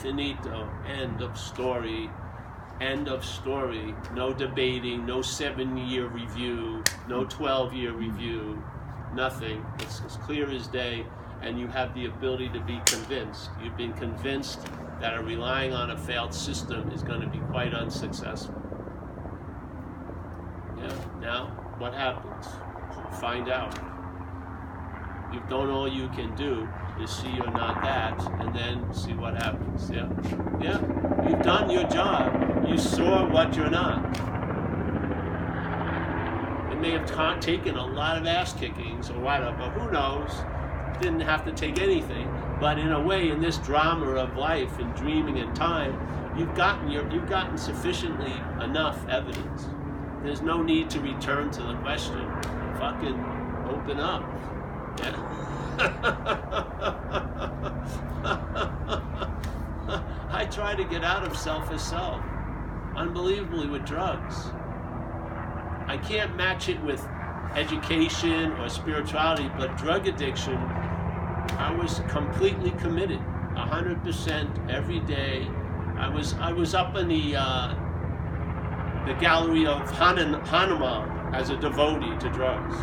finito. End of story. End of story. No debating, no 7-year review, no 12-year review, nothing. It's as clear as day, and you have the ability to be convinced. You've been convinced that relying on a failed system is going to be quite unsuccessful. Yeah. Now, what happens? Find out. You've done all you can do is see you're not that, and then see what happens. Yeah? Yeah? You've done your job. You saw what you're not. It may have taken a lot of ass kickings or whatever, but who knows? Didn't have to take anything. But in a way, in this drama of life and dreaming and time, you've gotten sufficiently enough evidence. There's no need to return to the question. Fucking open up. Yeah. I try to get out of self as self, unbelievably, with drugs. I can't match it with education or spirituality, but drug addiction, I was completely committed, 100% every day. I was up in the gallery of Hedderman as a devotee to drugs.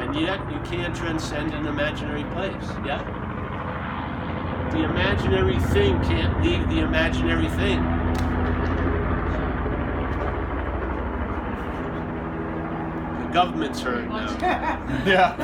And yet, you can't transcend an imaginary place, yeah? the imaginary thing can't leave the imaginary thing. The government's heard now. Yeah.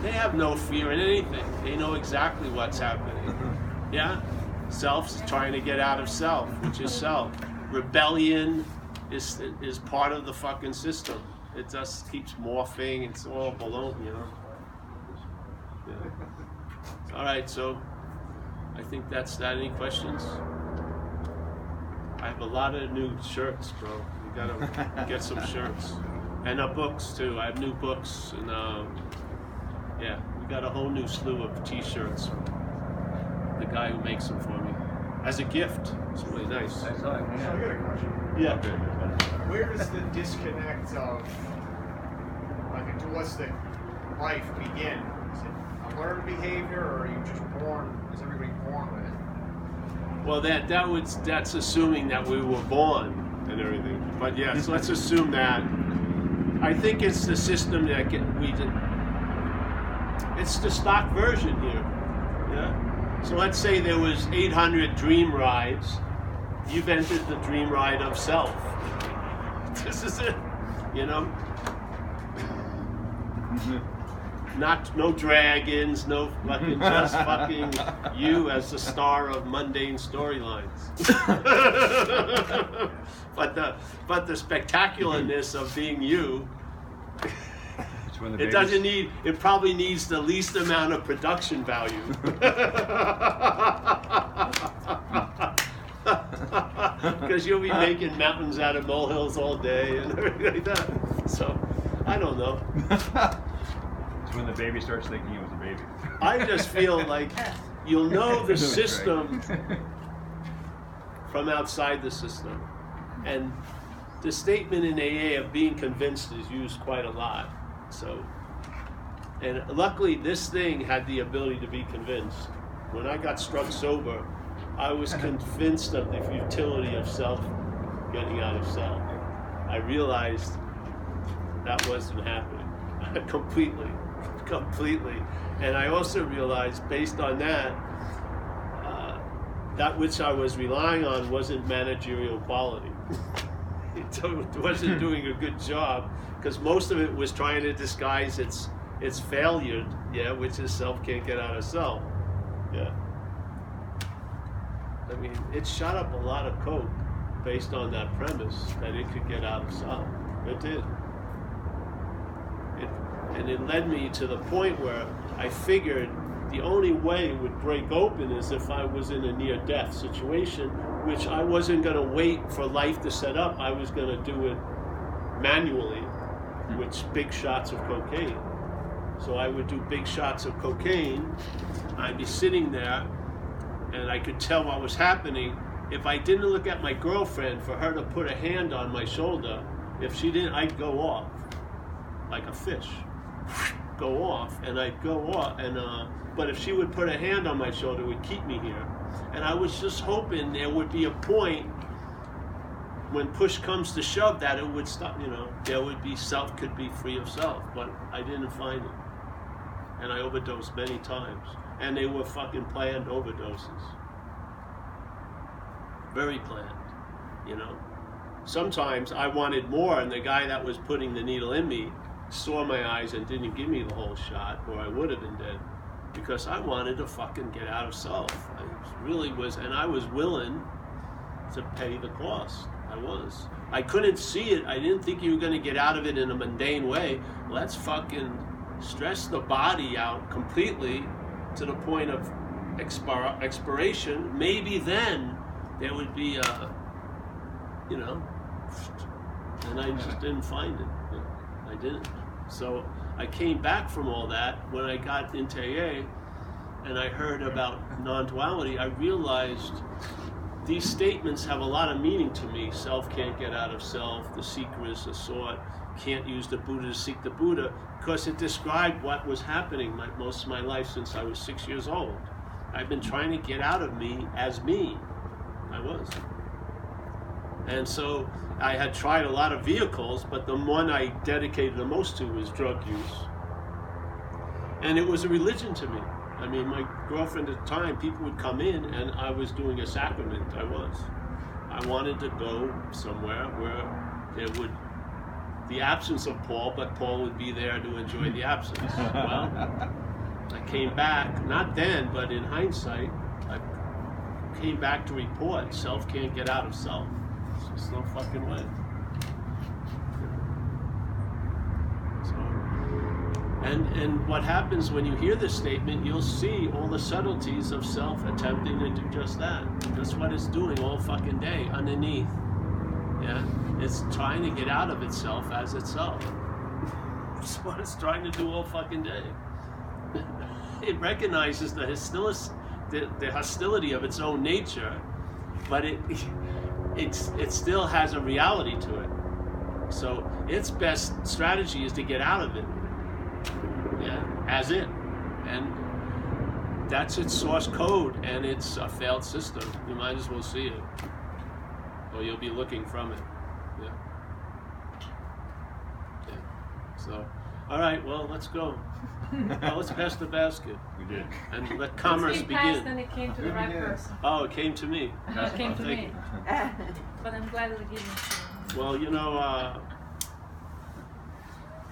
They have no fear in anything. They know exactly what's happening. Yeah? Self's trying to get out of self, which is self. Rebellion is part of the fucking system. It just keeps morphing. It's all baloney, you know? Yeah. All right, so I think that's that. Any questions? I have a lot of new shirts, bro. You gotta get some shirts. And books, too. I have new books. And yeah, we got a whole new slew of t-shirts. The guy who makes them for me. As a gift. It's really nice. So I got a question. Yeah. Where does the disconnect of like a dualistic life begin? Is it a learned behavior, or are you just born? Is everybody born with it? Well, that's assuming that we were born and everything. But yes, let's assume that. I think it's the system that it's the stock version here. Yeah. So let's say there was 800 dream rides. You've entered the dream ride of self. This is it, you know? No dragons, no fucking, just fucking you as the star of mundane storylines. but the spectacularness of being you, it probably needs the least amount of production value. Because you'll be making mountains out of molehills all day and everything like that. So, I don't know. It's when the baby starts thinking he was a baby. I just feel like you'll know the system from outside the system. And the statement in AA of being convinced is used quite a lot. So, and luckily this thing had the ability to be convinced. When I got struck sober, I was convinced of the futility of self getting out of self. I realized that wasn't happening. Completely. And I also realized, based on that, that which I was relying on wasn't managerial quality. It wasn't doing a good job, because most of it was trying to disguise its failure, yeah, which is self can't get out of self. Yeah. I mean, it shot up a lot of coke based on that premise that it could get out of self. It did. And it led me to the point where I figured the only way it would break open is if I was in a near-death situation, which I wasn't going to wait for life to set up. I was going to do it manually with big shots of cocaine. So I would do big shots of cocaine. I'd be sitting there, and I could tell what was happening. If I didn't look at my girlfriend for her to put a hand on my shoulder, if she didn't, I'd go off like a fish. Go off, and I'd go off, and but if she would put a hand on my shoulder, it would keep me here. And I was just hoping there would be a point when push comes to shove that it would stop, you know, there would be self could be free of self, but I didn't find it. And I overdosed many times. And they were fucking planned overdoses. Very planned, you know. Sometimes I wanted more, and the guy that was putting the needle in me saw my eyes and didn't give me the whole shot, or I would have been dead. Because I wanted to fucking get out of self. I really was, and I was willing to pay the cost. I was. I couldn't see it. I didn't think you were going to get out of it in a mundane way. Let's fucking stress the body out completely to the point of expiration. Maybe then there would be a, you know, and I just didn't find it. I didn't. So I came back from all that. When I got into AA and I heard about non-duality, I realized these statements have a lot of meaning to me. Self can't get out of self, the seeker is a sought, can't use the Buddha to seek the Buddha, because it described what was happening most of my life since I was 6 years old. I've been trying to get out of me as me. I was. And so I had tried a lot of vehicles, but the one I dedicated the most to was drug use. And it was a religion to me. I mean, my girlfriend at the time, people would come in and I was doing a sacrament. I wanted to go somewhere where there would, the absence of Paul, but Paul would be there to enjoy the absence. Well, I came back, not then, but in hindsight, I came back to report, self can't get out of self. There's just no fucking way. And what happens when you hear this statement, you'll see all the subtleties of self attempting to do just that. That's what it's doing all fucking day underneath. Yeah, it's trying to get out of itself as itself. That's what it's trying to do all fucking day. It recognizes the hostility of its own nature, but it still has a reality to it. So its best strategy is to get out of it. Yeah, as it, and that's its source code, and it's a failed system. You might as well see it, or you'll be looking from it. Yeah. So, all right. Well, let's go. Let's pass the basket. We did. And let commerce begin. Passed, then it came to the right person. Oh, it came to me. It came to Thank me. you. But I'm glad it gave me. Well,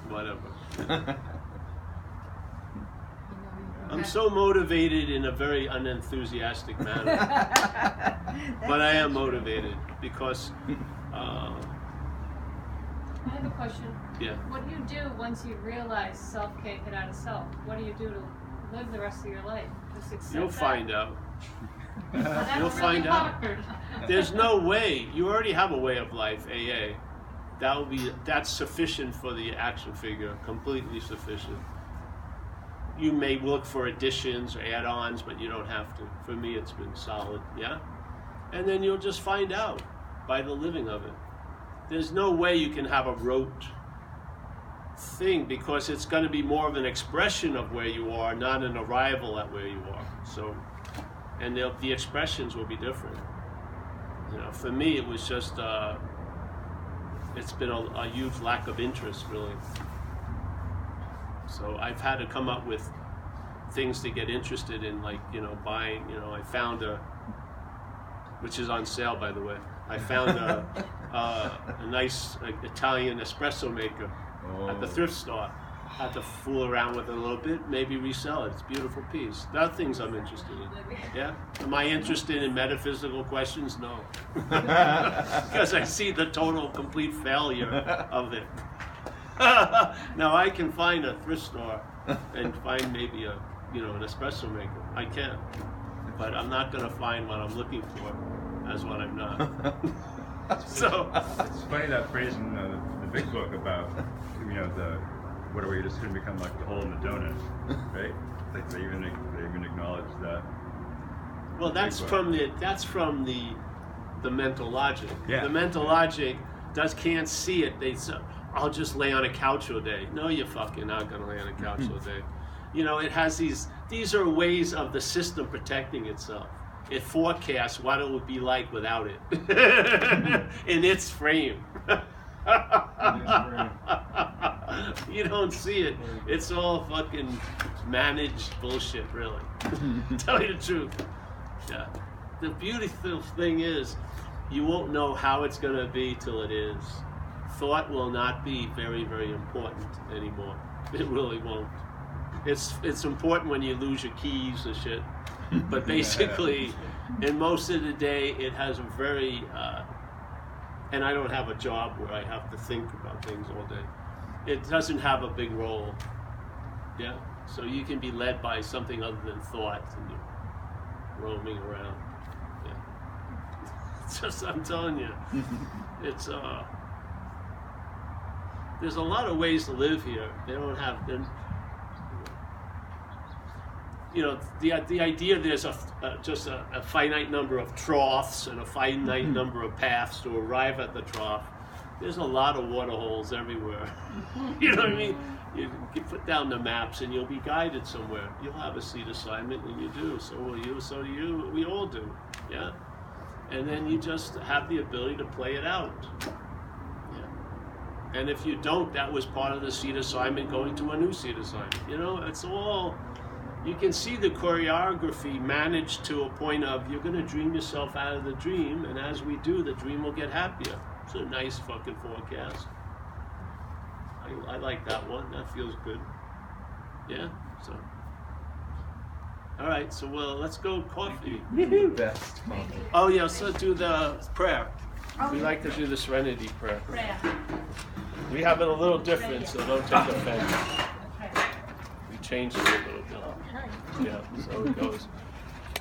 whatever. I'm so motivated in a very unenthusiastic manner, but I am motivated because. I have a question. Yeah. What do you do once you realize self can't get out of self? What do you do to live the rest of your life? Just accept You'll that? find out. Well, that's You'll really find out. hard. There's no way. You already have a way of life, AA. That's sufficient for the action figure. Completely sufficient. You may look for additions or add-ons, but you don't have to. For me, it's been solid, yeah? And then you'll just find out by the living of it. There's no way you can have a rote thing because it's going to be more of an expression of where you are, not an arrival at where you are. So, and the expressions will be different. For me, it was just, it's been a huge lack of interest, really. So I've had to come up with things to get interested in, like, buying, I found which is on sale, by the way. I found a nice Italian espresso maker at the thrift store. Had to fool around with it a little bit, maybe resell it. It's a beautiful piece. There are things I'm interested in. Yeah? Am I interested in metaphysical questions? No. Because I see the total, complete failure of it. Now I can find a thrift store and find maybe an espresso maker. I can, but I'm not going to find what I'm looking for as what I'm not. So it's funny that phrase in the big book about what are we just going to become like the hole in the donut, right? Like they even acknowledge that. Well, that's from the mental logic. Yeah. The mental logic can't see it. They say, I'll just lay on a couch all day. No, you're fucking not gonna lay on a couch all day. It has these are ways of the system protecting itself. It forecasts what it would be like without it in its frame. You don't see it. It's all fucking managed bullshit, really. Tell you the truth. Yeah. The beautiful thing is, you won't know how it's gonna be till it is. Thought will not be very, very important anymore. It really won't. It's important when you lose your keys and shit. But basically, in most of the day, it has a very, and I don't have a job where I have to think about things all day. It doesn't have a big role. Yeah? So you can be led by something other than thought and you're roaming around. Yeah. It's just, I'm telling you, it's, there's a lot of ways to live here. They don't have, the idea there's just a finite number of troughs and a finite number of paths to arrive at the trough. There's a lot of water holes everywhere. You know what I mean? You put down the maps and you'll be guided somewhere. You'll have a seed assignment and you do. So will you, so do you. We all do. Yeah? And then you just have the ability to play it out. Yeah. And if you don't, that was part of the seed assignment going to a new seed assignment. You know, it's all, you can see the choreography managed to a point of you're going to dream yourself out of the dream, and as we do, the dream will get happier. It's a nice fucking forecast. I like that one. That feels good. Yeah, so. All right, so well, let's go coffee. The best. Oh yeah, so do the prayer. We like to do the serenity prayer. Prayer. We have it a little different, so don't take offense. We changed it a little bit. Yeah, so it goes.